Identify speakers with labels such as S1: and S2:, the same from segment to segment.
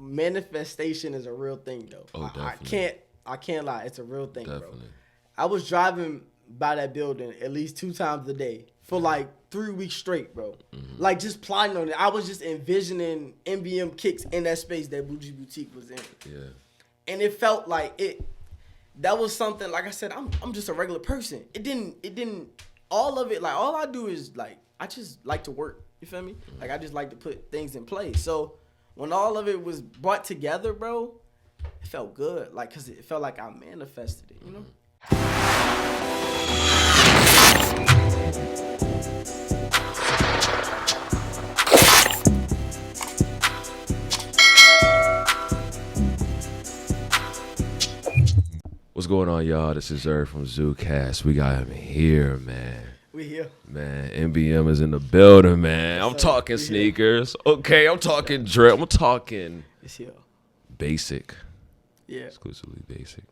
S1: manifestation is a real thing though.
S2: Oh, definitely.
S1: I can't lie, it's a real thing,
S2: Definitely.
S1: bro. I was driving by that building at least 2 times a day for like 3 weeks straight, bro.
S2: Mm-hmm.
S1: Like just plotting on it. I was just envisioning MBM kicks in that space that Bougie Boutique was in.
S2: Yeah.
S1: And it felt like it. That was something. Like I said, I'm just a regular person. It didn't. All of it. Like all I do is like I just like to work. You feel me?
S2: Mm-hmm.
S1: Like I just like to put things in place. So when all of it was brought together, bro, it felt good. Like cause it felt like I manifested it. You know.
S2: What's going on, y'all? This is Zerd from ZooCast. We got him here, man.
S1: We here.
S2: Man, MBM is in the building, man. I'm
S1: Yes,
S2: talking
S1: we
S2: sneakers. Okay, I'm talking drip. I'm talking
S1: It's here.
S2: basic.
S1: Yeah.
S2: Exclusively basic.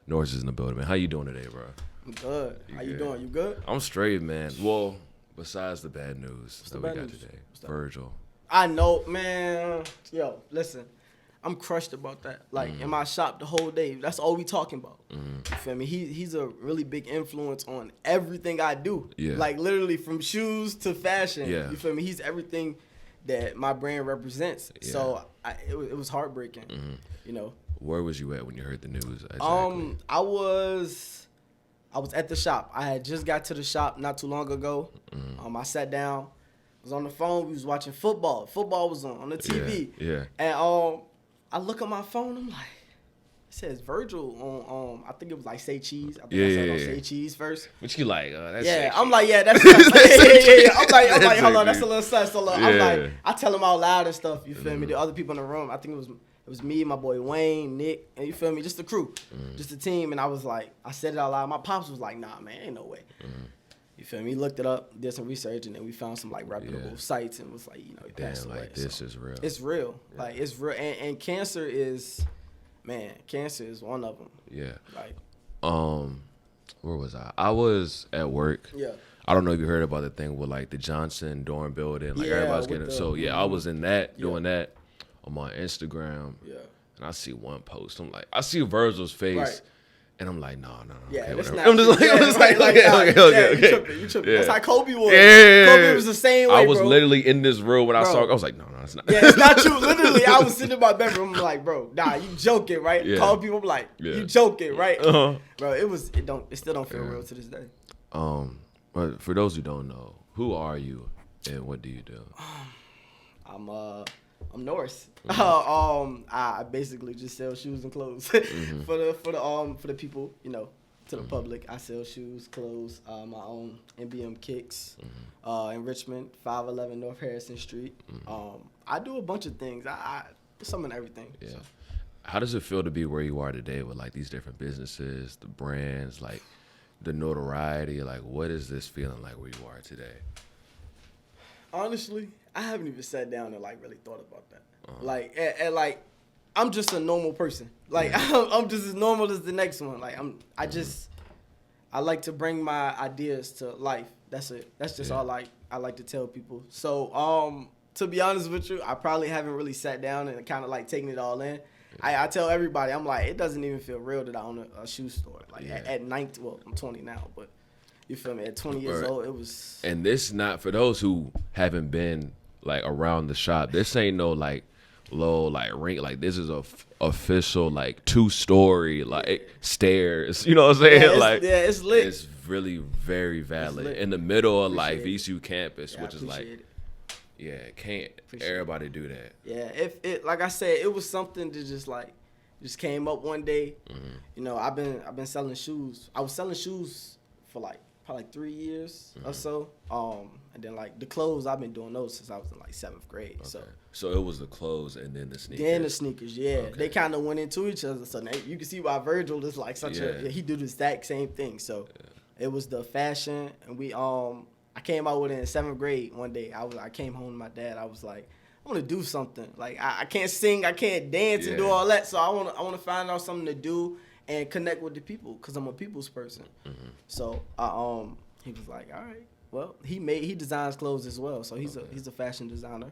S2: Norris is in the building, man. How you doing today, bro?
S1: I'm good. How you
S2: good?
S1: doing? You good?
S2: I'm straight, man. Well, besides the bad news that
S1: the
S2: we
S1: bad
S2: got
S1: news?
S2: today.
S1: What's that?
S2: Virgil.
S1: I know, man. Yo, listen. I'm crushed about that. Like in my shop the whole day. That's all we talking about. You feel me? He's a really big influence on everything I do.
S2: Yeah.
S1: Like literally from shoes to fashion.
S2: Yeah.
S1: You feel me? He's everything that my brand represents.
S2: Yeah.
S1: So it was heartbreaking. You know.
S2: Where was you at when you heard the news? Exactly.
S1: I was at the shop. I had just got to the shop not too long ago. I sat down, was on the phone. We was watching football. Football was on the TV.
S2: Yeah.
S1: And I look at my phone. I'm like, it says Virgil on. I think it was like Say Cheese. I think I said it on Say Cheese first.
S2: But you like, that's
S1: Yeah,
S2: sexy.
S1: I'm like, yeah, that's yeah. I'm like,
S2: That's
S1: hold on,
S2: sexy.
S1: that's a little sus. So I'm
S2: Yeah.
S1: like, I tell them out loud and stuff. You feel me? The other people in the room. I think it was me, my boy Wayne, Nick, and you feel me? Just the crew, just the team. And I was like, I said it out loud. My pops was like, nah, man, ain't no way. You feel me? He looked it up, did some research, and then we found some like reputable sites and was like, you know, he passed
S2: Damn,
S1: away.
S2: like this
S1: So
S2: is real.
S1: it's real. Like it's real. And cancer is one of them.
S2: Yeah.
S1: Like,
S2: where was I? I was at work.
S1: yeah.
S2: I don't know if you heard about the thing with like the Johnson dorm building. Like
S1: Yeah,
S2: everybody's
S1: with
S2: getting
S1: the-
S2: so yeah, I was in that,
S1: Yeah.
S2: doing that. I'm on Instagram.
S1: Yeah.
S2: And I see one post. I'm like, I see Virgil's face.
S1: Right.
S2: And I'm like, no.
S1: Yeah,
S2: Okay,
S1: that's
S2: whatever.
S1: not.
S2: I'm just like, okay.
S1: You tripping.
S2: Yeah.
S1: That's how Kobe was.
S2: Yeah.
S1: Kobe was the same way,
S2: I was
S1: bro.
S2: literally in this room when I
S1: Bro.
S2: saw it. I was like, no, it's not.
S1: Yeah, it's not you. Literally, I was sitting in my bedroom. I'm like, bro, nah, you joking, right?
S2: Yeah.
S1: Call people, I'm like,
S2: Yeah.
S1: you joking, right?
S2: Uh-huh.
S1: Bro, it still don't feel real to this day.
S2: But for those who don't know, who are you and what do you do?
S1: I'm Norris. I basically just sell shoes and clothes for the people, you know, to the public. I sell shoes, clothes, my own MBM kicks, in Richmond, 511 North Harrison Street. I do a bunch of things. I some and everything.
S2: Yeah.
S1: So.
S2: How does it feel to be where you are today with like these different businesses, the brands, like the notoriety? Like, what is this feeling like where you are today?
S1: Honestly, I haven't even sat down and like really thought about that. Like, and like, I'm just a normal person. Like, I'm just as normal as the next one. Like, I like to bring my ideas to life. That's it. That's just all I like to tell people. So, to be honest with you, I probably haven't really sat down and kind of like taken it all in. I tell everybody, I'm like, it doesn't even feel real that I own a shoe store. Like at 19, well, I'm 20 now, but you feel me? At 20 years old, it was.
S2: And this not for those who haven't been like around the shop. This ain't no like low like ring. Like this is a official like 2-story like stairs. You know what I'm saying?
S1: It's lit.
S2: It's really very valid in the middle of like
S1: Appreciate
S2: VCU campus, which is like.
S1: It.
S2: Yeah, can't everybody do that?
S1: Yeah, if it like I said, it was something that just came up one day. You know, I've been selling shoes. I was selling shoes for like probably 3 years or so. And then like the clothes, I've been doing those since I was in like 7th grade.
S2: Okay. So it was the clothes and then the sneakers.
S1: Then the sneakers, yeah.
S2: Okay.
S1: They kind of went into each other. So you can see why Virgil is like he do the exact same thing. So it was the fashion, and I came out with it in 7th grade one day. I came home to my dad. I was like, I want to do something. Like I can't sing, I can't dance and do all that. So I want to find out something to do and connect with the people because I'm a people's person. So he was like, all right. Well, he designs clothes as well. So he's a fashion designer.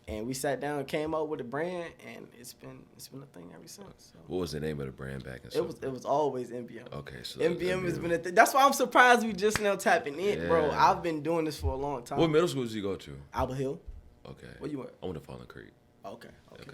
S1: And we sat down and came up with a brand, and it's been a thing ever since. So.
S2: What was the name of the brand back in?
S1: It was always MBM.
S2: Okay, so
S1: MBM has been a thing. That's why I'm surprised we just now tapping in, bro. I've been doing this for a long time.
S2: What middle school did you go to?
S1: Albert Hill.
S2: Okay.
S1: Where you at?
S2: I went to Fallen Creek.
S1: Okay.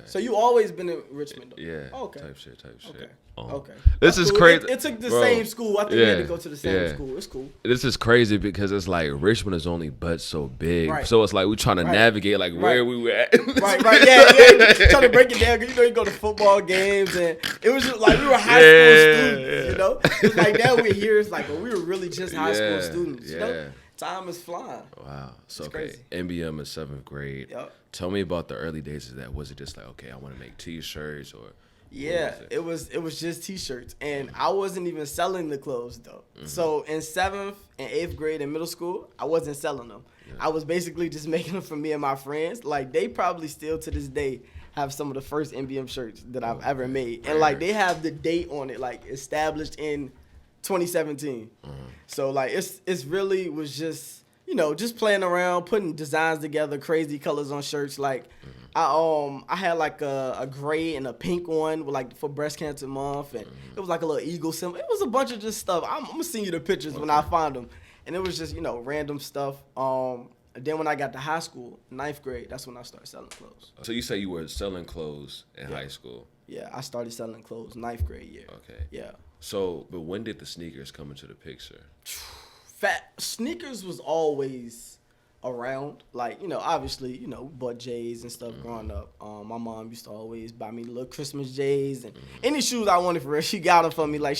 S1: So you always been in Richmond, though?
S2: Yeah.
S1: Okay.
S2: Type shit.
S1: Okay.
S2: Okay.
S1: This
S2: is crazy.
S1: It took the same school. I think we had to go to the same school. It's cool.
S2: This is crazy because it's like Richmond is only but so big.
S1: Right.
S2: So it's like we're trying to navigate like where we were at.
S1: Right. Yeah. Trying to break it down. You go to football games, and it was just like we were high school students, you know? It's like now we're here. It's like, but we were really just high school students, you know? Time is flying.
S2: Wow. So,
S1: it's
S2: okay,
S1: crazy.
S2: MBM is 7th grade.
S1: Yep.
S2: Tell me about the early days of that. Was it just like, okay, I want to make T-shirts or?
S1: Yeah, it was just T-shirts, and I wasn't even selling the clothes though. Mm-hmm. So in 7th and 8th grade in middle school, I wasn't selling them. Yeah. I was basically just making them for me and my friends. Like they probably still to this day have some of the first MBM shirts that I've ever made, and like they have the date on it, like established in 2017. Mm-hmm. So like it's really was just. Just playing around, putting designs together, crazy colors on shirts. Like, I had like a gray and a pink one with like for Breast Cancer Month, and it was like a little eagle symbol. It was a bunch of just stuff. I'm gonna send you the pictures when I find them, and it was just random stuff. And then when I got to high school, 9th grade, that's when I started selling clothes.
S2: So you say you were selling clothes in high school? Yeah,
S1: I started selling clothes 9th grade year.
S2: Okay.
S1: Yeah.
S2: So, but when did the sneakers come into the picture?
S1: Sneakers was always around, like obviously bought J's and stuff growing up. My mom used to always buy me little Christmas J's and any shoes I wanted for her. She got them for me. Like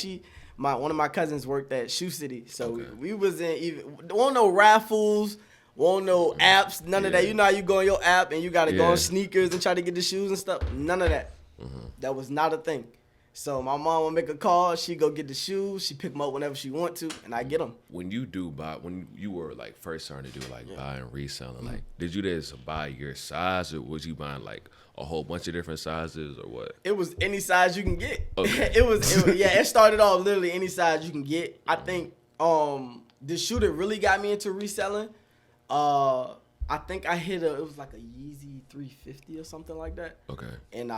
S1: one of my cousins worked at Shoe City, so we wasn't even won't no raffles, won't no apps, none of that. You know how you go on your app and you gotta go on sneakers and try to get the shoes and stuff. None of that. That was not a thing. So my mom would make a call. She go get the shoes. She pick them up whenever she want to, and I get them.
S2: When you were like first starting to do like buying and reselling, like did you just buy your size, or was you buying like a whole bunch of different sizes, or what?
S1: It was any size you can get.
S2: Okay.
S1: It started off literally any size you can get. I think the shoe that really got me into reselling, I think I hit it was like a Yeezy 350 or something like that. Okay. And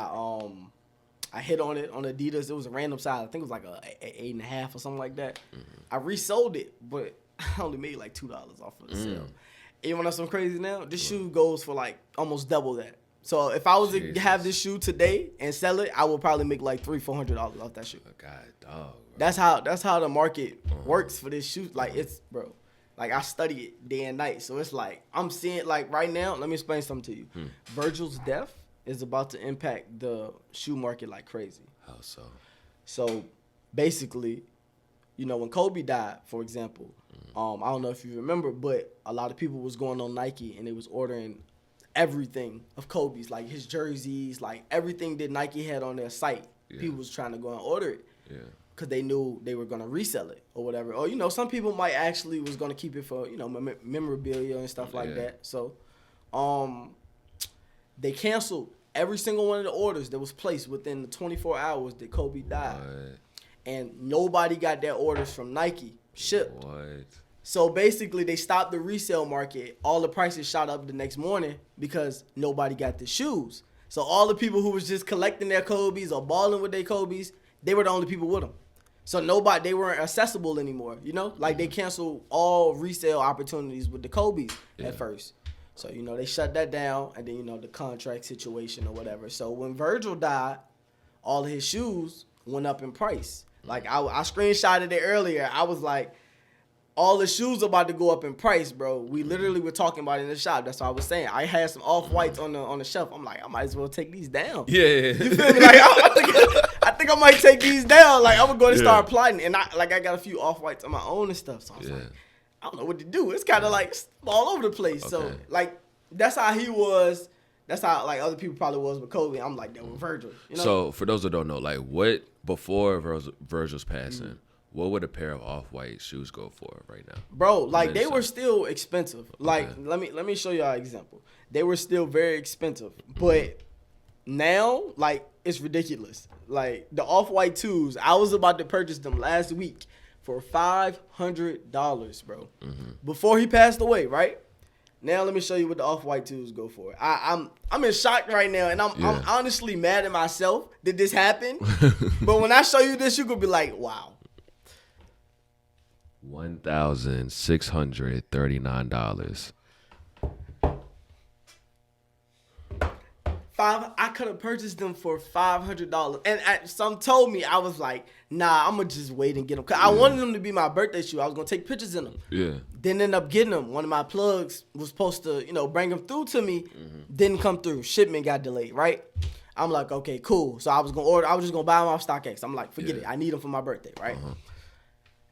S1: I hit on it on Adidas. It was a random size. I think it was like a 8.5 or something like that. I resold it, but I only made like $2 off of the sale. And you want to know something crazy now? This shoe goes for like almost double that. So if I was to have this shoe today and sell it, I would probably make like $300-400 off that shoe.
S2: God, dog.
S1: Bro. That's how the market works for this shoe. Like bro. Like I study it day and night. So it's like I'm seeing like right now. Let me explain something to you. Virgil's death is about to impact the shoe market like crazy.
S2: How so?
S1: So basically, when Kobe died, for example, I don't know if you remember, but a lot of people was going on Nike and they was ordering everything of Kobe's, like his jerseys, like everything that Nike had on their site. Yeah. People was trying to go and order it. Yeah. Because they knew they were going to resell it or whatever. Or, some people might actually was going to keep it for, memorabilia and stuff like that. So, they canceled every single one of the orders that was placed within the 24 hours that Kobe died. What? And nobody got their orders from Nike shipped. What? So basically they stopped the resale market. All the prices shot up the next morning because nobody got the shoes. So all the people who was just collecting their Kobe's or balling with their Kobe's, they were the only people with them. So they weren't accessible anymore, Like they canceled all resale opportunities with the Kobe's at first. So, they shut that down, and then, the contract situation or whatever. So, when Virgil died, all of his shoes went up in price. Like, I screenshotted it earlier. I was like, all the shoes are about to go up in price, bro. We literally were talking about it in the shop. That's what I was saying. I had some Off-Whites on the shelf. I'm like, I might as well take these down. Yeah. You feel me? Like, I think I might take these down. Like, I'm going to start plotting. And I got a few Off-Whites on my own and stuff. So, I was like, I don't know what to do. It's kind of like all over the place. Okay. So like that's how he was. That's how like other people probably was with Kobe. I'm like that with Virgil.
S2: So for those that don't know, like what before Virgil's passing, what would a pair of Off-White shoes go for right now?
S1: Bro, like they were still expensive. Like let me show y'all an example. They were still very expensive, but now like it's ridiculous. Like the Off-White 2s, I was about to purchase them last week for $500, bro. Before he passed away, right? Now let me show you what the Off-White 2s go for. I'm in shock right now, and I'm honestly mad at myself that this happened. But when I show you this, you could be like, wow.
S2: $1,639.
S1: I could have purchased them for $500, and some told me, I was like, nah, I'm gonna just wait and get them. Cause I wanted them to be my birthday shoe. I was gonna take pictures in them.
S2: Yeah.
S1: Didn't end up getting them. One of my plugs was supposed to, bring them through to me. Didn't come through. Shipment got delayed. Right. I'm like, okay, cool. So I was just gonna buy them off StockX. I'm like, forget it. I need them for my birthday. Right.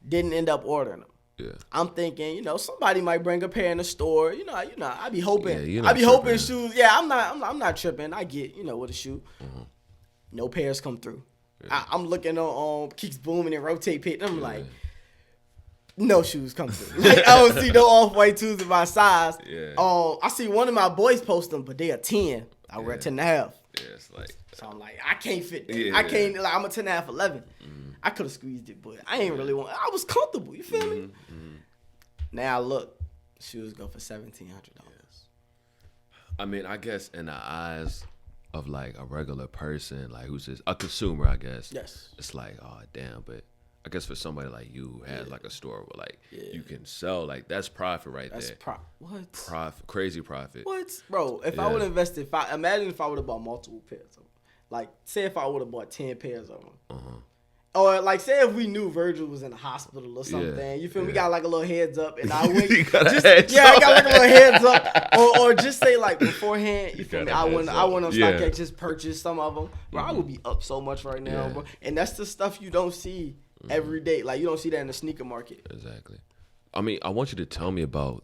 S1: Didn't end up ordering them.
S2: Yeah.
S1: I'm thinking, somebody might bring a pair in the store. I be hoping.
S2: Yeah,
S1: I be hoping shoes. Yeah, I'm not tripping. I get, with a shoe. No pairs come through. Yeah. I'm looking on Keeps Booming and Rotate Pit. And I'm like, no shoes come through. Like, I don't see no Off-White 2s in my size.
S2: Yeah.
S1: I see one of my boys post them, but they are 10. I wear 10 and a half.
S2: Yeah, it's like.
S1: So I'm like, I can't fit that.
S2: Yeah.
S1: I can't. Like, I'm a 10 and a half, 11. I could have squeezed it, but I ain't really want. I was comfortable. You feel me? Now look, shoes go for $1,700.
S2: I mean, I guess in the eyes of like a regular person, like who's just a consumer, I guess.
S1: Yes.
S2: It's like, oh damn, but I guess for somebody like you who has like a store where like you can sell, like that's profit right there.
S1: That's what?
S2: Profit, crazy profit.
S1: What, bro? If I would have invested, imagine if I would have bought multiple pairs of them. Like, say if I would have bought 10 pairs of them. Or like, say if we knew Virgil was in the hospital or something, you feel me? We got like a little heads up, and I went, I got like a little heads up, or just say like beforehand, you feel me? I went on StockX, just purchase some of them, bro. I would be up so much right now, bro. And that's the stuff you don't see every day. Like, you don't see that in the sneaker market.
S2: Exactly. I mean, I want you to tell me about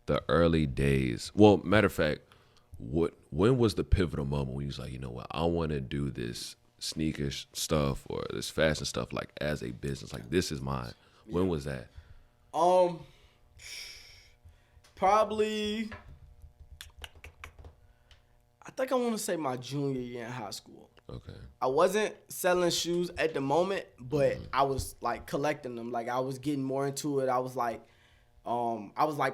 S2: the early days. Well, matter of fact, when was the pivotal moment when you was like, you know what, I want to do this sneaker stuff or this fashion stuff like as a business, like this is mine? When was that?
S1: Probably, I think I want to say my junior year in high school.
S2: Okay.
S1: I wasn't selling shoes at the moment, but I was like collecting them. Like, I was getting more into it. I was like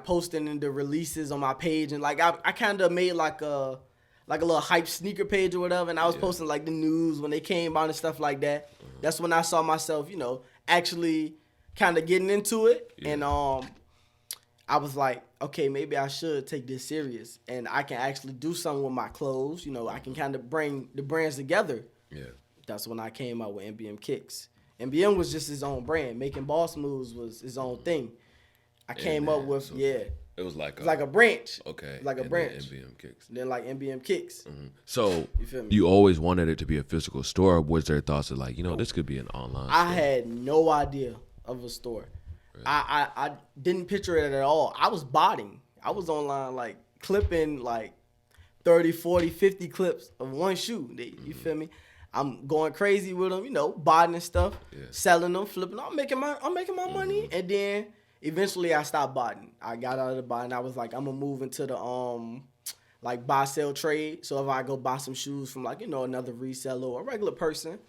S1: posting in the releases on my page, and like I kind of made like a little hype sneaker page or whatever, and I was posting like the news when they came out and stuff like that. That's when I saw myself, actually kind of getting into it, and I was like, okay, maybe I should take this serious, and I can actually do something with my clothes. I can kind of bring the brands together. Yeah, that's when I came out with MBM Kicks. MBM was just his own brand. Making Boss Moves was his own thing. I came up with so
S2: It was like
S1: a branch.
S2: Okay.
S1: Like a branch.
S2: MBM Kicks.
S1: Then like MBM Kicks.
S2: So you always wanted it to be a physical store. Or was there thoughts of like, this could be an online store?
S1: I had no idea of a store. Really? I didn't picture it at all. I was botting. I was online like clipping like 30, 40, 50 clips of one shoe. You feel me? I'm going crazy with them, botting and stuff, selling them, flipping. I'm making my money, and then eventually I stopped botting. I got out of the botting. I was like, I'm gonna move into the like buy sell trade. So if I go buy some shoes from like another reseller or a regular person,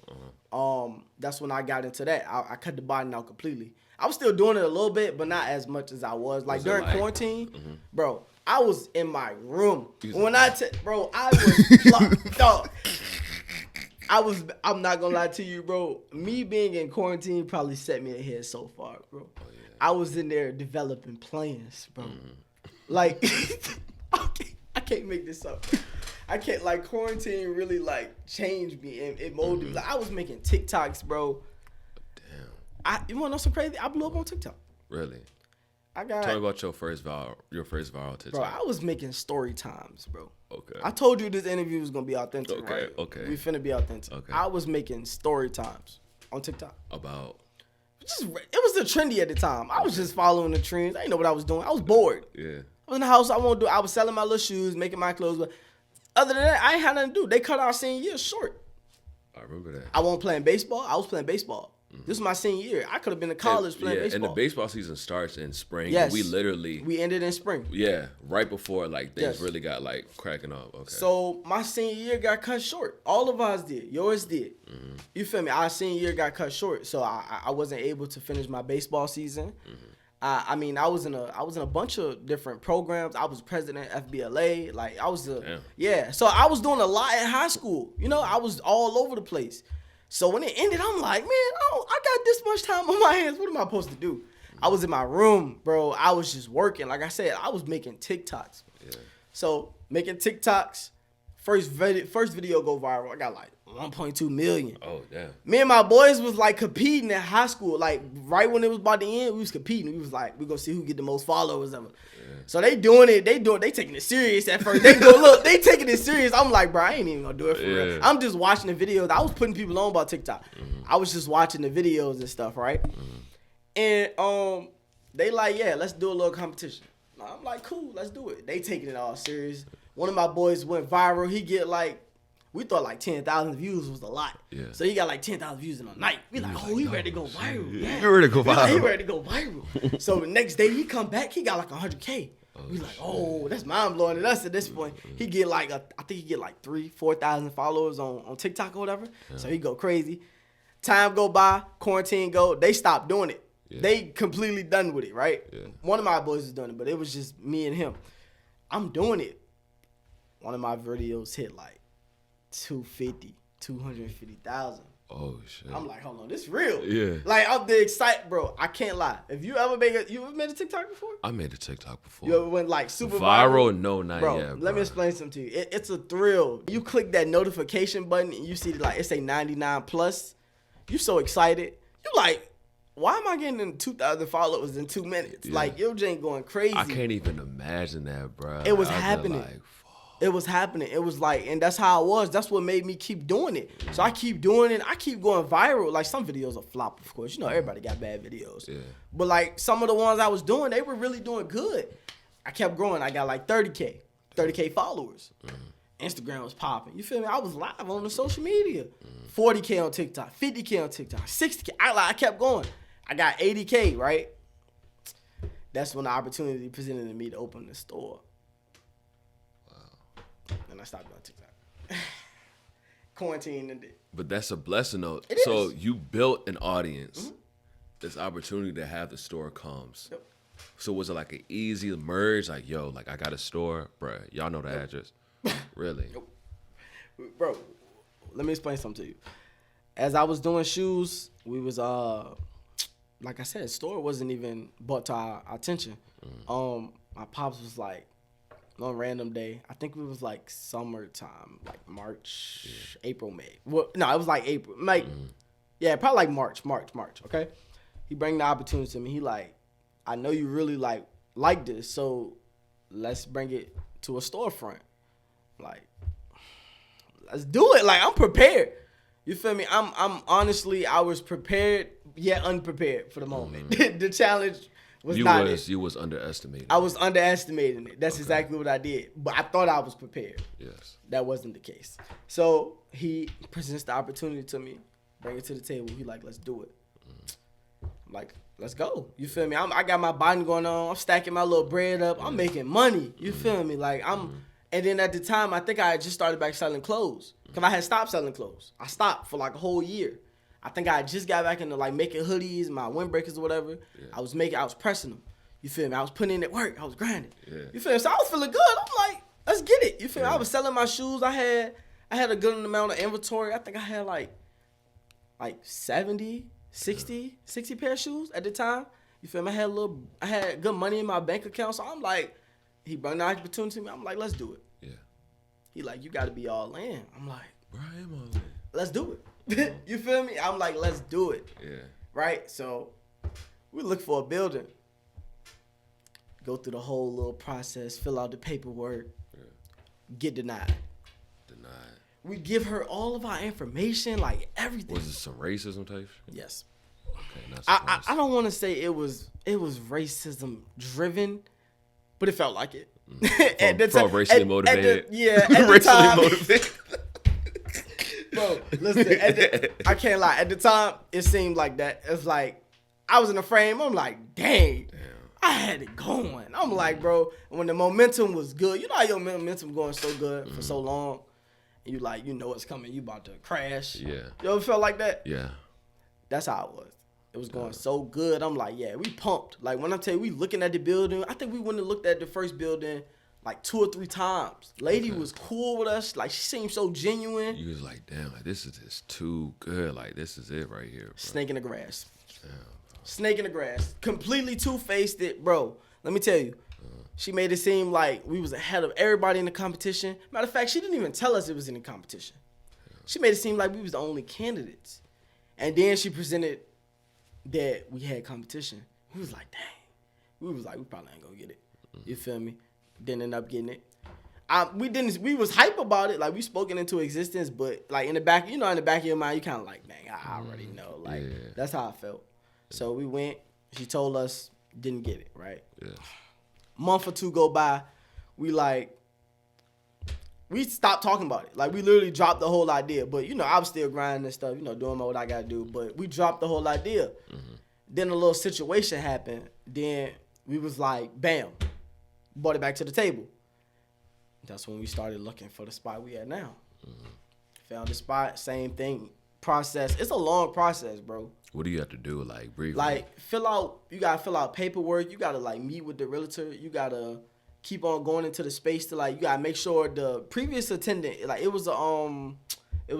S1: that's when I got into that. I cut the botting out completely. I was still doing it a little bit, but not as much as I was. Like during quarantine, bro, I was in my room. When I was dog. I'm not gonna lie to you, bro. Me being in quarantine probably set me ahead so far, bro. Oh, yeah. I was in there developing plans, bro. Like, I can't make this up. I can't, like, quarantine really, like, changed me and it molded me. Like, I was making TikToks, bro. Damn. You wanna know something crazy? I blew up on TikTok.
S2: Really? Tell me about your first viral TikTok.
S1: Bro, I was making story times, bro.
S2: Okay.
S1: I told you this interview was gonna be authentic.
S2: Okay.
S1: Right?
S2: Okay.
S1: We finna be authentic. Okay. I was making story times on TikTok.
S2: About?
S1: It was the trendy at the time. I was just following the trends. I didn't know what I was doing. I was bored.
S2: Yeah.
S1: I was in the house. I was selling my little shoes, making my clothes. But other than that, I ain't had nothing to do. They cut our senior year short.
S2: I remember that.
S1: I wasn't playing baseball. I was playing baseball. This was my senior year. I could have been in college playing baseball.
S2: And the baseball season starts in spring.
S1: Yes.
S2: We
S1: ended in spring.
S2: Yeah, right before like things really got like cracking up. Okay.
S1: So my senior year got cut short. All of ours did. Yours did. You feel me? Our senior year got cut short. So I wasn't able to finish my baseball season. I mean, I was in a bunch of different programs. I was president of FBLA. Like I was so I was doing a lot in high school. You know, I was all over the place. So when it ended, I'm like, man, I got this much time on my hands. What am I supposed to do? I was in my room, bro. I was just working. Like I said, I was making TikToks. Yeah. So making TikToks, first video go viral. I got like 1.2 million.
S2: Oh, damn.
S1: Me and my boys was like competing in high school. Like right when it was about to end, we was competing. We was like, we gonna see who get the most followers ever. Yeah. So they taking it serious at first. They taking it serious. I'm like, bro, I ain't even gonna do it for real. I'm just watching the videos. I was putting people on about TikTok. Mm-hmm. I was just watching the videos and stuff, right? Mm-hmm. And they like, yeah, let's do a little competition. I'm like, cool, let's do it. They taking it all serious. One of my boys went viral. He get like, we thought like 10,000 views was a lot. Yeah. So he got like 10,000 views in a night. We like, oh, he ready to go viral. Yeah.
S2: He ready to go viral.
S1: He ready to go viral. So the next day he come back, he got like 100K. We like, oh, that's mind blowing to us at this point. He get like, I think he get like 3,000-4,000 followers on TikTok or whatever. Yeah. So he go crazy. Time go by, quarantine go, they stopped doing it. Yeah. They completely done with it, right? Yeah. One of my boys was doing it, but it was just me and him. I'm doing it. One of my videos hit like 250,000.
S2: Oh shit!
S1: I'm like, hold on, this real.
S2: Yeah.
S1: Like I'm the excited, bro. I can't lie. If you ever made a TikTok before?
S2: I made a TikTok before.
S1: You ever went like super
S2: viral? No, not
S1: bro,
S2: yet. Bro,
S1: let me explain something to you. It's a thrill. You click that notification button and you see like it say 99 plus. You so excited. You like, why am I getting 2,000 followers in 2 minutes? Yeah. Like your Jane going crazy.
S2: I can't even imagine that, bro.
S1: It was happening. It was happening. It was like, and that's how I was. That's what made me keep doing it. So I keep doing it. I keep going viral. Like some videos are flop, of course. You know, everybody got bad videos. Yeah. But like some of the ones I was doing, they were really doing good. I kept growing. I got like 30K followers. Mm-hmm. Instagram was popping. You feel me? I was live on the social media. 40K on TikTok, 50K on TikTok, 60K. I kept going. I got 80K, right? That's when the opportunity presented to me to open the store. And I stopped doing TikTok. Quarantine and it.
S2: But that's a blessing though.
S1: It
S2: so
S1: is.
S2: you built an audience. Mm-hmm. This opportunity to have the store comes. Yep. So was it like an easy merge? Like, yo, like I got a store, bro. Y'all know the address. Really?
S1: Nope. Bro, let me explain something to you. As I was doing shoes, we was like I said, store wasn't even brought to our attention. My pops was like, on a random day, I think it was like summertime, like March, April, May. Well, no, it was like April, May. Yeah, probably like March, okay? He bring the opportunity to me. He like, I know you really like this, so let's bring it to a storefront. Like, let's do it. Like, I'm prepared. You feel me? I'm honestly, I was prepared yet unprepared for the moment. The challenge was not it.
S2: You was underestimating.
S1: I was underestimating it. That's exactly what I did. But I thought I was prepared.
S2: Yes.
S1: That wasn't the case. So he presents the opportunity to me, bring it to the table. He like, let's do it. I'm like, let's go. You feel me? I got my body going on. I'm stacking my little bread up. I'm making money. You feel me? Like and then at the time, I think I had just started back selling clothes. Because I had stopped selling clothes. I stopped for like a whole year. I think I just got back into like making hoodies, my windbreakers or whatever. Yeah. I was pressing them. You feel me? I was putting in that work. I was grinding. Yeah. You feel me? So I was feeling good. I'm like, let's get it. You feel me? I was selling my shoes. I had a good amount of inventory. I think I had like 70 pair of shoes at the time. You feel me? I had good money in my bank account. So I'm like, he brought the opportunity to me. I'm like, let's do it. Yeah. He like, you got to be all in. I'm like,
S2: bro, I am all in.
S1: Let's do it. You feel me? I'm like, let's do it. Yeah. Right? So we look for a building. Go through the whole little process, fill out the paperwork, get denied. We give her all of our information, like everything.
S2: Was it some racism type?
S1: Yes. Okay, I don't want to say it was racism driven, but it felt like it.
S2: From racially motivated.
S1: Racially motivated. Bro, listen, I can't lie. At the time, it seemed like that. It's like, I was in a frame. I'm like, dang, I had it going. I'm like, bro, when the momentum was good, you know how your momentum going so good for so long, and you like, you know it's coming, you about to crash. Yeah. You ever felt like that?
S2: Yeah.
S1: That's how it was. It was going so good. I'm like, yeah, we pumped. Like, when I tell you, we looking at the building, I think we went and looked at the first building like 2 or 3 times. Lady was cool with us. Like, she seemed so genuine.
S2: You was like, damn, like, this is just too good. Like, this is it right here, bro.
S1: Snake in the grass.
S2: Damn,
S1: Snake in the grass. Completely two-faced it, bro. Let me tell you. She made it seem like we was ahead of everybody in the competition. Matter of fact, she didn't even tell us it was in the competition. She made it seem like we was the only candidates. And then she presented that we had competition. We was like, dang. We was like, we probably ain't gonna get it. You feel me? Didn't end up getting it. We was hype about it. Like, we spoke it into existence, but like in the back of your mind, you kind of like, dang, I already know. Like, that's how I felt. So we went. She told us, didn't get it, right?
S2: Yeah.
S1: Month or 2 go by. We stopped talking about it. Like, we literally dropped the whole idea. But, I was still grinding and stuff, doing what I got to do. But we dropped the whole idea. Mm-hmm. Then a little situation happened. Then we was like, bam, brought it back to the table. That's when we started looking for the spot we at now. Mm-hmm. Found the spot, same thing. Process. It's a long process, bro.
S2: What do you have to do, like, briefly?
S1: Like, you got to fill out paperwork. You got to, like, meet with the realtor. You got to keep on going into the space to, like, you got to make sure the previous attendant, like, it was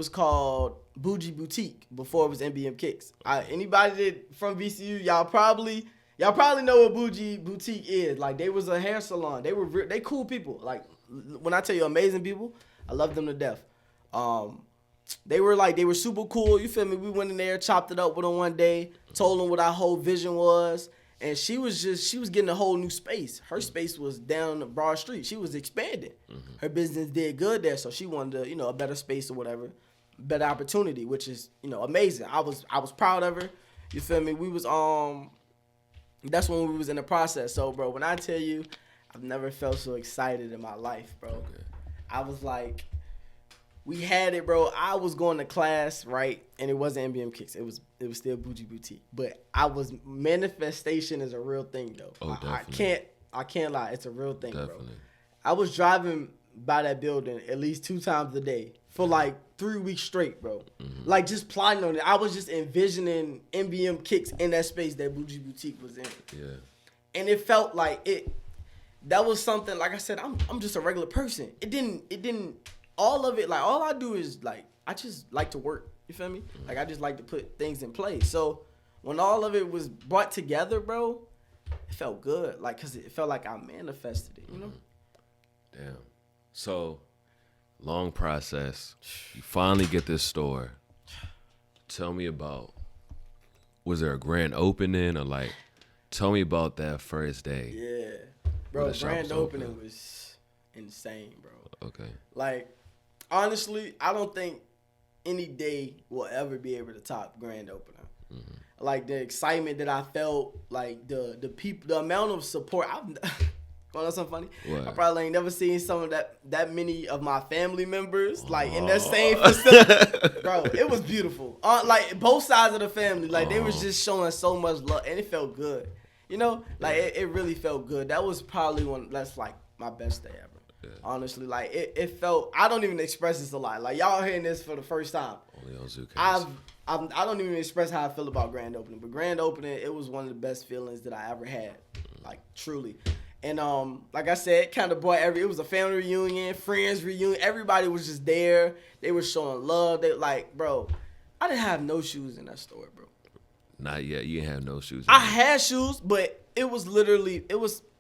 S1: called Bougie Boutique before it was MBM Kicks. Anybody from VCU, y'all probably know what Bougie Boutique is. Like, they was a hair salon. They cool people. Like, when I tell you amazing people, I love them to death. They were super cool. You feel me? We went in there, chopped it up with them one day, told them what our whole vision was. And she was getting a whole new space. Her space was down the Broad Street. She was expanding. Mm-hmm. Her business did good there, so she wanted a better space or whatever, better opportunity, which is, amazing. I was proud of her. You feel me? We was that's when we was in the process. So, bro, when I tell you, I've never felt so excited in my life, bro. Okay. I was like, we had it, bro. I was going to class, right? And it wasn't MBM Kicks. It was still Bougie Boutique. But manifestation is a real thing, though.
S2: Oh, definitely.
S1: I can't lie. It's a real thing,
S2: definitely.
S1: Bro. I was driving by that building at least 2 times a day for like 3 weeks straight, bro. Mm-hmm. Like, just plotting on it. I was just envisioning MBM Kicks in that space that Bougie Boutique was in. Yeah. And it felt like that was something, like I said, I'm just a regular person. It didn't all of it, like, all I do is, like, I just like to work. You feel me? Mm-hmm. Like, I just like to put things in place. So when all of it was brought together, bro, it felt good. Like, because it felt like I manifested it,
S2: Damn. So, long process. You finally get this store. Tell me about, was there a grand opening or, like, tell me about that first day.
S1: Yeah. Bro, grand opening was insane, bro.
S2: Okay.
S1: Like, honestly, I don't think any day will ever be able to top grand opener. Mm-hmm. Like, the excitement that I felt, like the people, the amount of support. Well, that's something funny. What? I probably ain't never seen some of that many of my family members like in that same facility. Bro, it was beautiful. Like, both sides of the family, like they was just showing so much love, and it felt good. Like it really felt good. That was probably that's like my best day ever. Yeah. Honestly, like it felt. I don't even express this a lot. Like, y'all hearing this for the first time. Only on ZuCast. I don't even express how I feel about grand opening, but grand opening, it was one of the best feelings that I ever had. Like, truly. And like I said, kind of brought it was a family reunion, friends reunion. Everybody was just there. They were showing love. They like, bro, I didn't have no shoes in that store, bro.
S2: Not yet. You didn't have no shoes.
S1: I had shoes, but it was,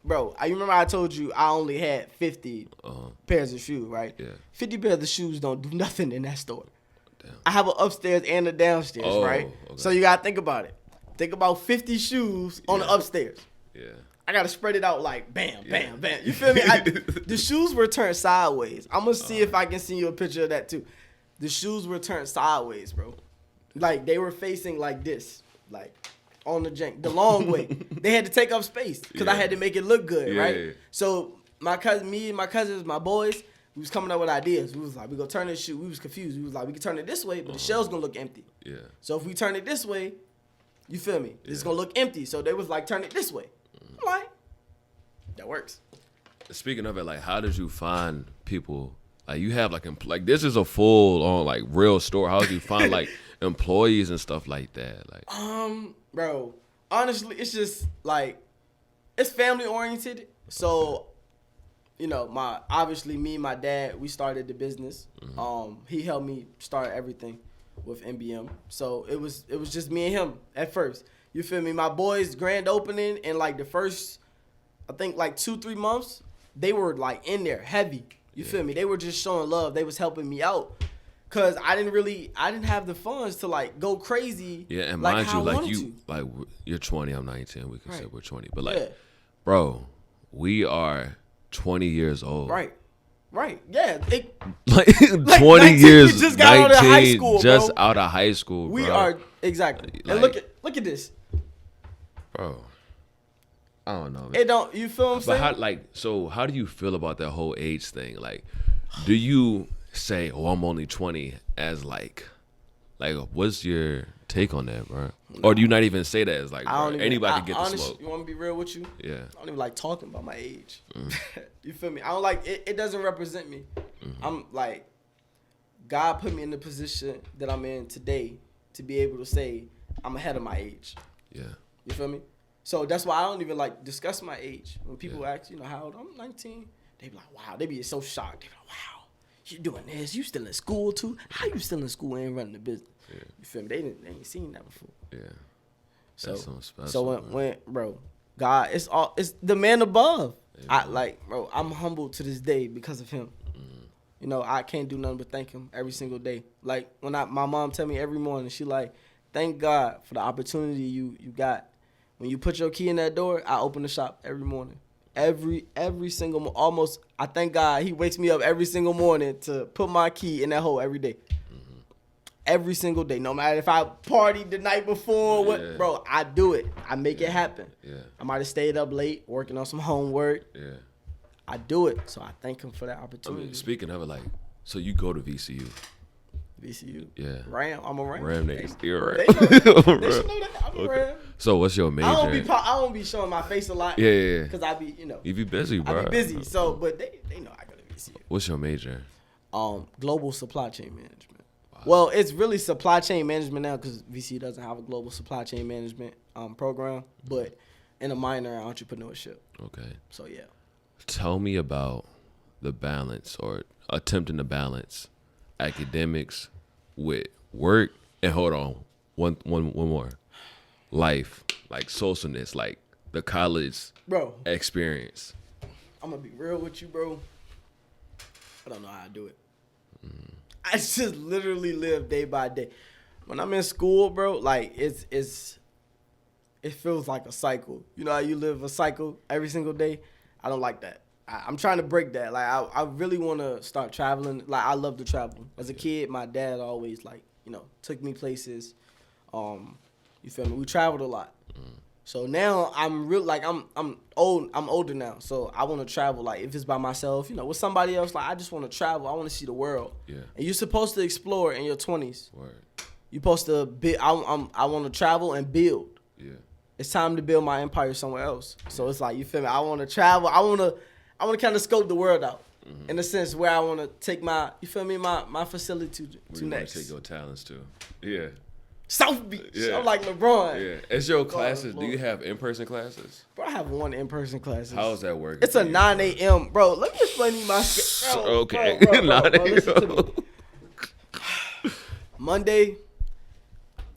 S1: bro, I remember I told you I only had 50 pairs of shoes, right? Yeah. 50 pairs of shoes don't do nothing in that store. Damn. I have an upstairs and a downstairs, right? Okay. So you got to think about it. Think about 50 shoes on the upstairs. Yeah. I got to spread it out like bam, bam, bam. You feel me? The shoes were turned sideways. I'm going to see if I can send you a picture of that too. The shoes were turned sideways, bro. Like, they were facing like this, like on the long way. They had to take up space because I had to make it look good, right? Yeah. So me and my cousins, my boys, we was coming up with ideas. We was like, we gonna turn this shoe. We was confused. We was like, we can turn it this way, but the shell's gonna look empty. Yeah. So if we turn it this way, you feel me? It's gonna look empty. So they was like, turn it this way. I'm like, that works.
S2: Speaking of it, like, how did you find people? Like, you have like this is a full on like real store. How did you find like employees and stuff like that? Like,
S1: bro, honestly, it's just like it's family oriented. So, you know, obviously me and my dad, we started the business. He helped me start everything with MBM. So it was just me and him at first. You feel me? My boys' grand opening in like the first, I think like 2-3 months, they were like in there heavy. You feel me? They were just showing love. They was helping me out. Cause I didn't have the funds to like go crazy.
S2: Yeah, and
S1: like
S2: mind
S1: how
S2: you,
S1: I
S2: like
S1: wanted
S2: you,
S1: to.
S2: like you're 20, I'm 19. We can say
S1: Right.
S2: we're 20, but like, bro, we are 20 years old.
S1: Right. Yeah.
S2: Like 20
S1: 19,
S2: years,
S1: we just got out of high school,
S2: just
S1: bro.
S2: out of high school.
S1: We
S2: bro.
S1: are exactly. And
S2: Like-
S1: look at this.
S2: Bro. I don't know. Man.
S1: It don't. You feel what I'm saying?
S2: So how do you feel about that whole age thing? Like, do you say, "Oh, I'm only 20," as like, what's your take on that, bro? Or do you not even say that as like, bro, anybody can get the smoke?
S1: You want me to be real with you?
S2: Yeah.
S1: I don't even like talking about my age. You feel me? I don't like it. It doesn't represent me. I'm like, God put me in the position that I'm in today to be able to say I'm ahead of my age.
S2: Yeah.
S1: You feel me? So that's why I don't even like discuss my age. When people ask, you know, how old I'm 19, they be like, wow. They be so shocked. They be like, wow, you doing this? You still in school too? How you still in school and ain't running the business?
S2: Yeah.
S1: You feel me? They ain't seen that before.
S2: Yeah.
S1: So,
S2: That's something special,
S1: so
S2: man.
S1: when bro, God, it's the man above.
S2: Yeah.
S1: Bro, I'm humbled to this day because of him. You know, I can't do nothing but thank him every single day. Like when my mom tell me every morning, she like, thank God for the opportunity you got. When you put your key in that door, I open the shop every morning. Every single almost. I thank God he wakes me up every single morning to put my key in that hole every day. Every single day, no matter if I partied the night before, bro, I do it. I make it happen.
S2: Yeah.
S1: I might have stayed up late working on some homework.
S2: Yeah.
S1: I do it, so I thank him for that
S2: I
S1: opportunity.
S2: mean, speaking of it, like, so you go to VCU.
S1: VCU.
S2: Yeah.
S1: Ram. I'm a Ram.
S2: Ram niggas. You're right.
S1: They should know that. I'm a Ram.
S2: So what's your major?
S1: I don't be showing my face a lot.
S2: Yeah.
S1: Because I be, you know.
S2: You be busy, bro.
S1: I be busy. So, but they know I go to VCU.
S2: What's your major?
S1: Global supply chain management. Wow. Well, it's really supply chain management now because VCU doesn't have a global supply chain management program, but in a minor entrepreneurship.
S2: Okay.
S1: So yeah.
S2: Tell me about the balance or attempting to balance academics with work and hold on, one more. Life, like socialness, like the college experience. I'm
S1: gonna be real with you, bro. I don't know how to do it. I just literally live day by day. When I'm in school, bro, like it feels like a cycle. You know how you live a cycle every single day? I don't like that. I'm trying to break that. Like I really want to start traveling. Like I love to travel. As a kid, my dad always like, you know, took me places. You feel me? We traveled a lot. So now I'm real like I'm old. I'm older now. So I want to travel. Like if it's by myself, you know, with somebody else. Like I just want to travel. I want to see the world. Yeah. And you're supposed to explore in your 20s. Word. You're supposed to be. I want to travel and build. Yeah. It's time to build my empire somewhere else. So it's like, you feel me? I want to travel. I want to kind of scope the world out in a sense where I want to take my, you feel me, my facility to next.
S2: Take your talents to. Yeah.
S1: South Beach. Yeah. I'm like LeBron.
S2: Yeah. It's your classes. Do you have in-person classes?
S1: Bro, I have one in-person classes.
S2: How's that working?
S1: It's a 9 a.m. Bro, let me explain to you my schedule.
S2: Okay.
S1: Bro, listen to me. Monday,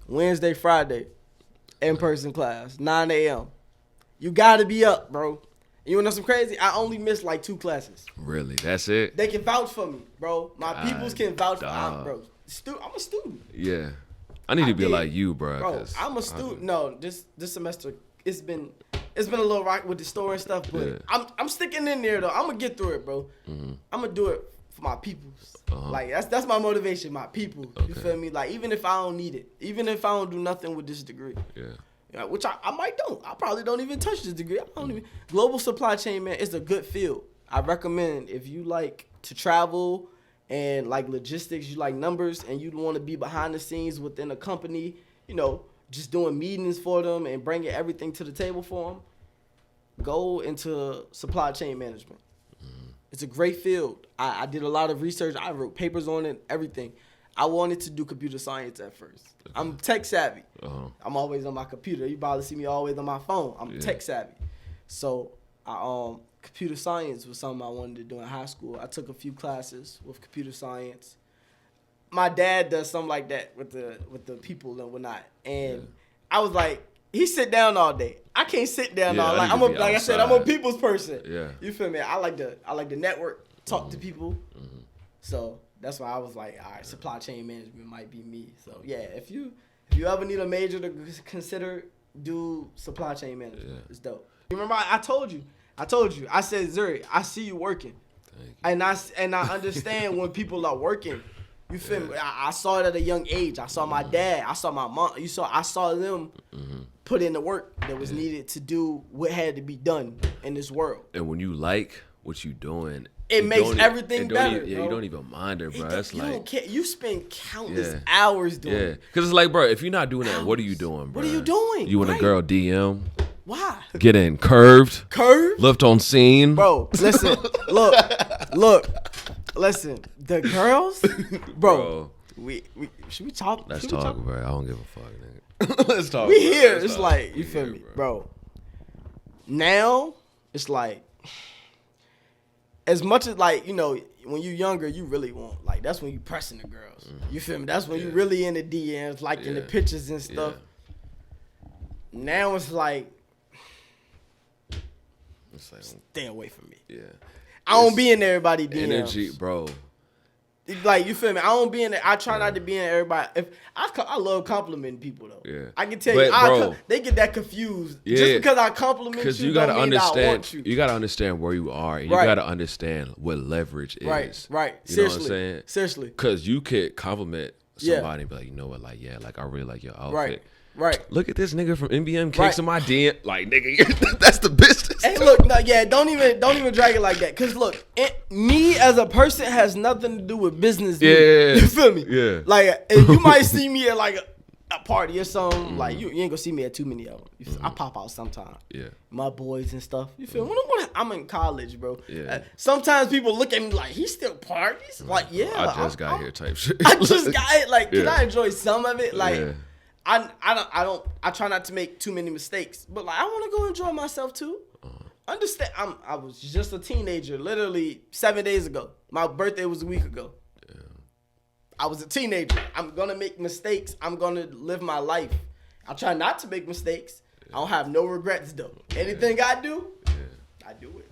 S1: Wednesday, Friday, in-person class, 9 a.m. You got to be up, bro. You want to know some crazy? I only missed like 2 classes.
S2: Really? That's it?
S1: They can vouch for me, bro. My peoples can vouch for me, bro. I'm a student.
S2: Yeah. I need to be like you, bro.
S1: Bro, I'm a student. No, this semester it's been a little rock with the store and stuff, but I'm sticking in there though. I'm gonna get through it, bro. I'm gonna do it for my peoples. Like that's my motivation, my people. Okay. You feel me? Like even if I don't need it, even if I don't do nothing with this degree. Yeah. Which I might don't. I probably don't even touch this degree. I don't even. Global supply chain, man, it's a good field. I recommend if you like to travel and like logistics, you like numbers, and you want to be behind the scenes within a company, you know, just doing meetings for them and bringing everything to the table for them, go into supply chain management. It's a great field. I did a lot of research. I wrote papers on it, everything. I wanted to do computer science at first. I'm tech savvy. I'm always on my computer. You probably see me always on my phone. I'm tech savvy. So computer science was something I wanted to do in high school. I took a few classes with computer science. My dad does something like that with the people and whatnot. And I was like, he sit down all day. I can't sit down all like I said, I'm a people's person. Yeah. You feel me? I like the network, talk to people. So that's why I was like, all right, supply chain management might be me. So yeah, if you ever need a major to consider, do supply chain management. Yeah. It's dope. You remember I told you. I said, Zuri, I see you working. Thank you. And I understand when people are working. You feel me? I saw it at a young age. I saw my dad. I saw my mom. I saw them put in the work that was needed to do what had to be done in this world.
S2: And when you like what you doing,
S1: it makes everything better.
S2: You don't even mind it, bro. That's like,
S1: don't care. You spend countless hours doing it.
S2: Because it's like, bro, if you're not doing that, what are you doing, bro?
S1: What are you doing?
S2: You and a girl DM?
S1: Why?
S2: Getting curved?
S1: Curved?
S2: Left on scene?
S1: Bro, listen. Look. Listen, the girls, bro. We should we talk?
S2: Let's talk, bro. I don't give a fuck, nigga. Let's talk.
S1: We here. It's like, you feel me, bro. Now it's like, as much as like, you know, when you younger, you really want, like, that's when you pressing the girls. You feel me? That's when you really in the DMs, liking the pictures and stuff. Now it's like stay away from me. Yeah. I don't be in everybody DMs. Energy,
S2: bro.
S1: Like, you feel me? I don't be in there. I try not to be in everybody. If I love complimenting people though. Yeah. I can tell you, they get that confused. Yeah. Just because I compliment you,
S2: because you gotta understand. You gotta understand where you are, and you gotta understand what leverage is.
S1: Right.
S2: You know what I'm saying?
S1: Seriously.
S2: Because you could compliment somebody and be like, you know what, like, I really like your outfit. Right. Look at this nigga from MBM kicks in my DM. Like, nigga, that's the business.
S1: Hey, look, don't even drag it like that. Cause look, me as a person has nothing to do with business. Yeah. You feel me? Yeah. Like, you might see me at like a party or something. Like, you ain't gonna see me at too many of them. I pop out sometimes. Yeah. My boys and stuff. You feel me? I'm in college, bro. Yeah. Sometimes people look at me like, he still parties? Like, yeah.
S2: I just got here type shit.
S1: I just got it. Like, can I enjoy some of it? Like, I try not to make too many mistakes, but like I want to go enjoy myself too. Understand? I was just a teenager, literally 7 days ago. My birthday was a week ago. Yeah. I was a teenager. I'm gonna make mistakes. I'm gonna live my life. I try not to make mistakes. Yeah. I don't have no regrets though. Anything I do, I do it.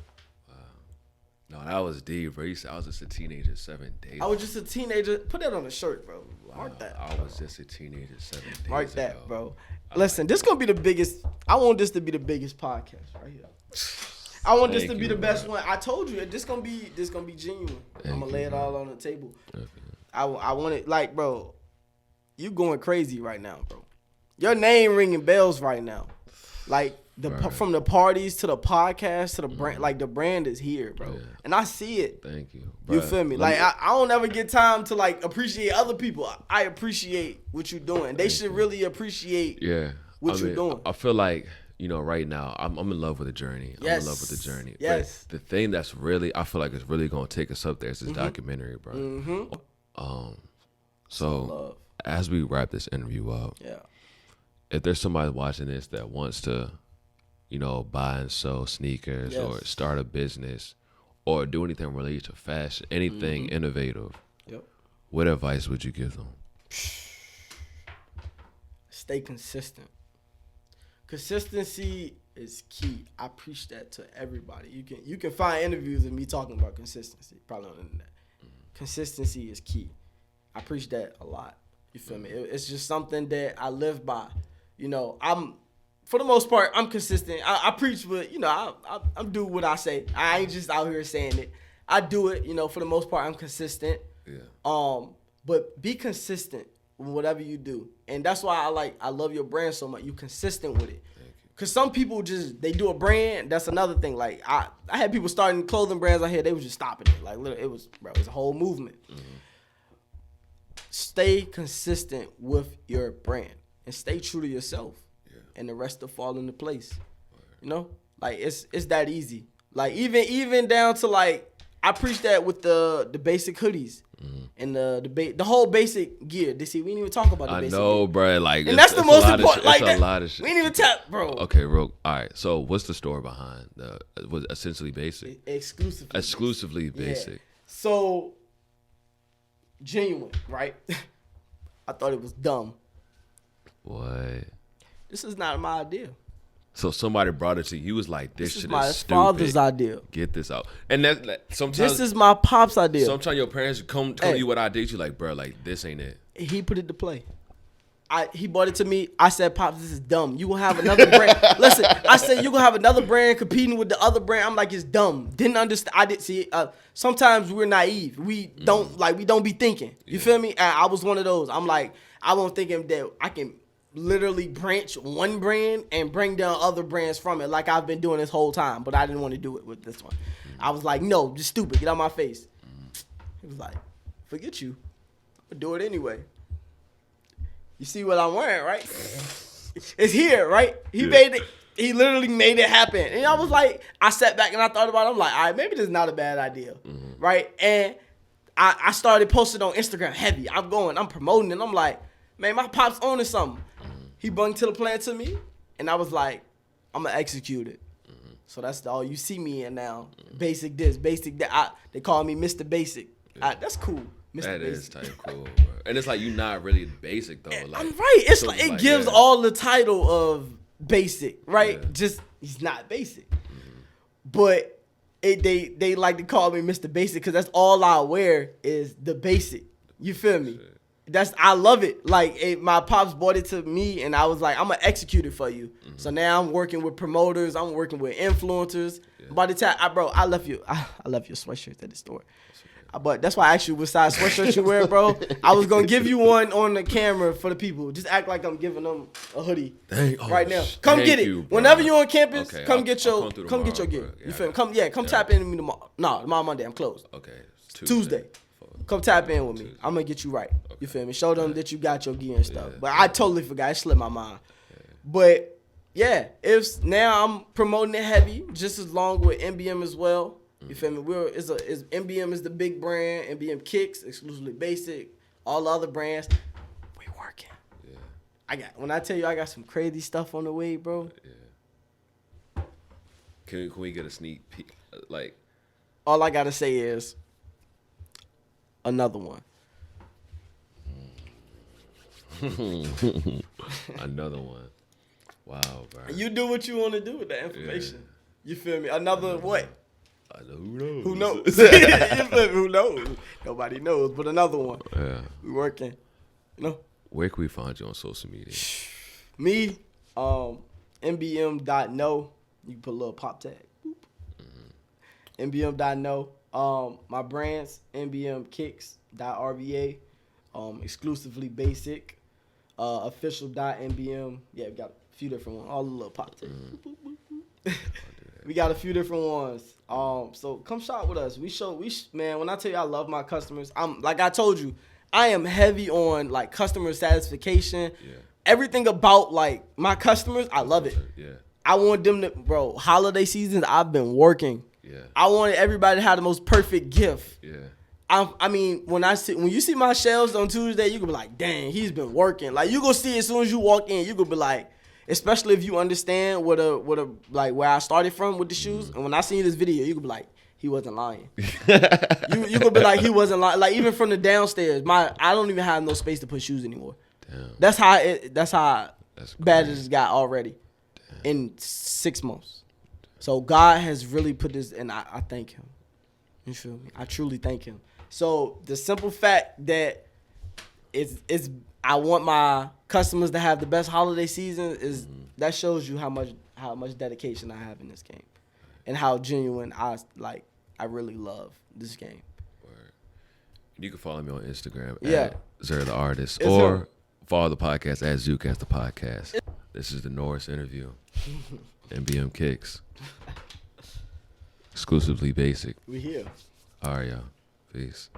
S2: No, that was deep, bro. You said I was just a teenager 7 days.
S1: I was just a teenager. Put that on a shirt, bro. Mark that.
S2: I was just a teenager 7 days
S1: Mark that, ago. Bro. Listen, this gonna be the biggest. I want this to be the biggest podcast right here. I want this to be the best one. I told you, this gonna be genuine. I'm gonna lay it all on the table. I want it like, bro. You going crazy right now, bro. Your name ringing bells right now. Like. From the parties to the podcast to the brand, like the brand is here, bro. Yeah. And I see it.
S2: Thank you.
S1: Bro. You feel me? Like I don't ever get time to like appreciate other people. I appreciate what you're doing. They should really appreciate what you're doing.
S2: I feel like, you know, right now I'm in love with the journey.
S1: Yes.
S2: I'm in love with the journey.
S1: Yes.
S2: But the thing that's really, I feel like it's really gonna take us up there is this documentary, bro. So as we wrap this interview up, if there's somebody watching this that wants to, you know, buy and sell sneakers or start a business or do anything related to fashion, anything innovative, what advice would you give them?
S1: Stay consistent. Consistency is key. I preach that to everybody. You can find interviews of me talking about consistency, probably on the internet. Consistency is key. I preach that a lot. You feel me? It's just something that I live by. You know, for the most part, I'm consistent. I preach, but, you know, I do what I say. I ain't just out here saying it. I do it, you know, for the most part, I'm consistent. Yeah. But be consistent with whatever you do. And that's why I love your brand so much. You consistent with it. Because some people they do a brand. That's another thing. Like, I had people starting clothing brands out here. They was just stopping it. Like, literally, it was a whole movement. Stay consistent with your brand and stay true to yourself. And the rest will fall into place. You know? Like, it's that easy. Like, even down to, like, I preach that with the basic hoodies. And the whole basic gear. See, we didn't even talk about the basic
S2: know,
S1: gear.
S2: bro. Like,
S1: And that's the most important. Like,
S2: a lot of shit.
S1: We didn't even tap, bro.
S2: Okay, all right. So, what's the store behind was essentially basic?
S1: Exclusively
S2: basic.
S1: Yeah. So, genuine, right? I thought it was dumb.
S2: What?
S1: This is not my idea.
S2: So somebody brought it to you. Was like, this shit is
S1: my
S2: stupid.
S1: father's idea.
S2: Get this out. And that sometimes
S1: this is my pop's idea.
S2: Sometimes your parents come to you with ideas. You like, bro, like this ain't it.
S1: He put it to play. He bought it to me. I said, Pops, this is dumb. You gonna have another brand. Listen, I said you gonna have another brand competing with the other brand. I'm like, it's dumb. Didn't understand. I didn't see. Sometimes we're naive. We don't we don't be thinking. You feel me? And I was one of those. I'm like, I won't think that I can literally branch one brand and bring down other brands from it like I've been doing this whole time, but I didn't want to do it with this one. I was like, no, just stupid. Get out my face. He was like, forget you. I'm going to do it anyway. You see what I'm wearing, right? It's here, right? He made it. He literally made it happen. And I was like, I sat back and I thought about it. I'm like, all right, maybe this is not a bad idea, right? And I started posting on Instagram heavy. I'm promoting it. I'm like, man, my pop's owning something. He bunged to the plan to me, and I was like, I'm going to execute it. So that's all you see me in now. Basic this, basic that. They call me Mr. Basic. That's cool. Mr.
S2: That
S1: Basic.
S2: is type cool, bro. And it's like you're not really basic, though. Like,
S1: I'm right. It's so like, it gives all the title of basic, right?
S2: Yeah.
S1: Just, he's not basic. But they like to call me Mr. Basic because that's all I wear is the basic. You feel me? I love it. Like my pops bought it to me, and I was like, I'm gonna execute it for you. So now I'm working with promoters. I'm working with influencers. By the time I left you your sweatshirt at the store. But that's why I asked you what size sweatshirt you wear, bro. I was gonna give you one on the camera for the people. Just act like I'm giving them a hoodie right now. Come get it. Whenever you're on campus, come get your gear. You feel me? Come tap in with me tomorrow. No, tomorrow Monday. I'm closed.
S2: Okay.
S1: Tuesday. Come tap in with me. I'm gonna get you right. Okay. You feel me? Show them that you got your gear and stuff. But I totally forgot. It slipped my mind. But yeah, now I'm promoting it heavy, just as long with MBM as well. You feel me? MBM is the big brand. MBM Kicks, exclusively basic. All the other brands, we working. Yeah. When I tell you I got some crazy stuff on the way, bro.
S2: Yeah. Can we get a sneak peek? Like,
S1: all I gotta say is another one.
S2: Another one. Wow, bro.
S1: You do what you want to do with that information. Yeah. You feel me? Another what?
S2: Who knows?
S1: Who knows? You feel me? Who knows? Nobody knows, but another one.
S2: Yeah.
S1: We working. You know?
S2: Where can we find you on social media?
S1: Me, mbm.no. You can put a little pop tag. mbm.no. My brands, mbmkicks.rva. Exclusively basic. Official.mbm. Yeah, we got a few different ones. All the little pop tags. We got a few different ones. So come shop with us. Man, when I tell you I love my customers, like I told you, I am heavy on like customer satisfaction. Yeah. Everything about like my customers, I love it. Yeah. I want them to, holiday seasons, I've been working. Yeah. I wanted everybody to have the most perfect gift. Yeah. I mean, when you see my shelves on Tuesday, you can be like, dang, he's been working. Like you gonna see it as soon as you walk in, you gonna be like, especially if you understand where I started from with the shoes. And when I seen this video, you could be like, he wasn't lying. you could be like, he wasn't lying. Like even from the downstairs, I don't even have no space to put shoes anymore. Damn. That's how bad it got already in 6 months. So God has really put this, and I thank him. You feel me? I truly thank him. So the simple fact that I want my customers to have the best holiday season that shows you how much dedication I have in this game, and how genuine I really love this game.
S2: Word. You can follow me on Instagram
S1: at
S2: Zer the Artist, or follow the podcast at Zucast the Podcast. This is the Norris interview. MBM Kicks. Exclusively basic.
S1: We here.
S2: All right, y'all. Peace.